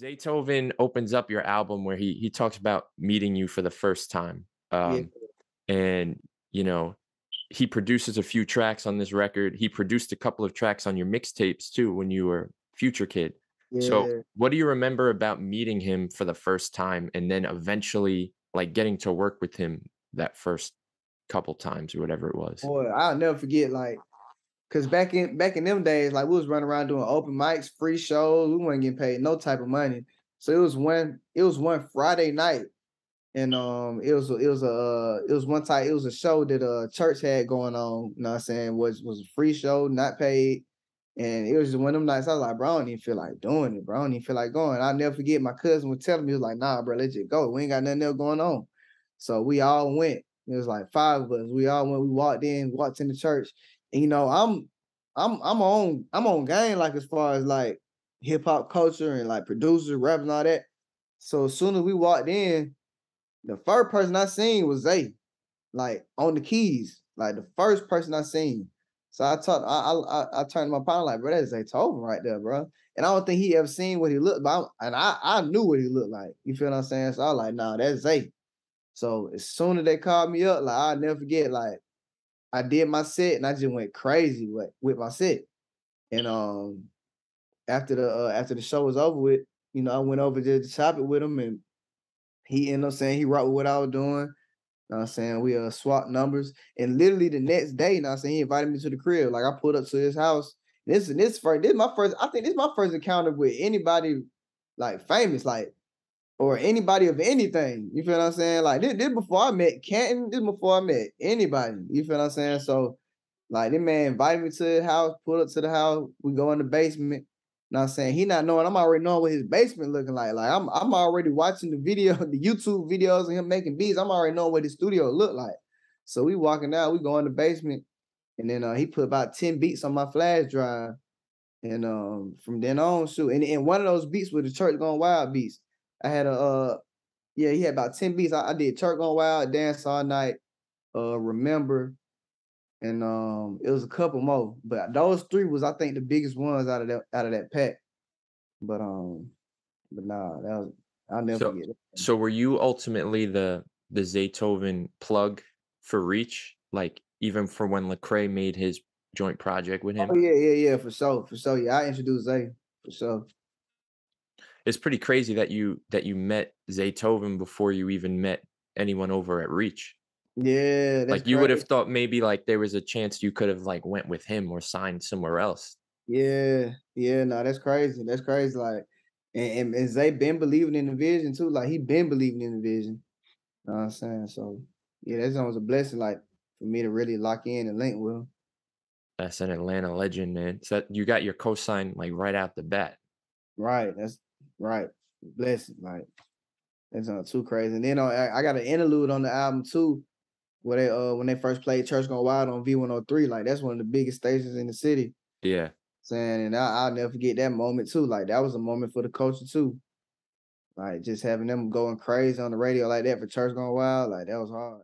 Zaytoven opens up your album where he talks about meeting you for the first time. Yeah, And you know, he produces a few tracks on this record. He produced a couple of tracks on your mixtapes too when you were Future Kid. So, yeah. what do you remember about meeting him for the first time and then eventually like getting to work with him that first couple times or whatever it was? Boy, I'll never forget, like, cause back in them days, like we was running around doing open mics, free shows. We weren't getting paid no type of money. So it was one Friday night, and it was a show that church had going on. You know what I'm saying? Was a free show, not paid. And it was just one of them nights I was like, bro, I don't even feel like doing it, bro. I don't even feel like going. I'll never forget my cousin was telling me, he was like, nah, bro, let's just go. We ain't got nothing else going on. So we all went. It was like five of us. We all went, we walked in the church. And I'm on game, like as far as like hip hop culture and like producers, rap and all that. So as soon as we walked in, the first person I seen was Zay, like on the keys, like the first person I seen. So I turned to my partner like, bro, that's Zaytoven right there, bro. And I don't think he ever seen what he looked like. And I knew what he looked like. You feel what I'm saying? So I was like, nah, that's Zay. So as soon as they called me up, like I'll never forget, like I did my set and I just went crazy with my set. And after the show was over with, I went over to shop it with him and he ended up saying he rocked with what I was doing. Know what I'm saying? We swapped numbers. And literally the next day, you know what I'm saying, he invited me to the crib. Like I pulled up to his house. This is my first, I think this is my first encounter with anybody like famous, like or anybody of anything. You feel what I'm saying? Like this before I met Canton, this before I met anybody. You feel what I'm saying? So like this man invited me to his house, pulled up to the house, we go in the basement. You know what I'm saying? He not knowing, I'm already knowing what his basement looking like. Like I'm already watching the video, the YouTube videos of him making beats. I'm already knowing what his studio look like. So we walking out, we go in the basement, and then he put about 10 beats on my flash drive. And from then on, shoot. And one of those beats was the Church Gone Wild beats. I had yeah, he had about 10 beats. I did Church Gone Wild, Dance All Night, Remember, and it was a couple more, but those three was I think the biggest ones out of that pack. But nah, that was I'll never So forget it. so were you ultimately the Zaytoven plug for Reach? Like even for when Lecrae made his joint project with Oh him? yeah, yeah, yeah, for sure. Yeah, I introduced Zay for sure. It's pretty crazy that you met Zaytoven before you even met anyone over at Reach. Yeah, that's Like you would have crazy. thought maybe like there was a chance you could have like went with him or signed somewhere else. Yeah, yeah, no, that's crazy. That's crazy. Like, and Zay been believing in the vision too. Like he been believing in the vision. You know what I'm saying? So yeah, that's almost a blessing. Like for me to really lock in and link with him. That's an Atlanta legend, man. So you got your cosign like right out the bat. Right. That's right. Blessing. Like that's not too crazy. And then I got an interlude on the album too, where they when they first played Church Gone Wild on V103. Like that's one of the biggest stations in the city. Yeah. Saying, and I'll never forget that moment too. Like that was a moment for the culture too. Like just having them going crazy on the radio like that for Church Gone Wild, like that was hard.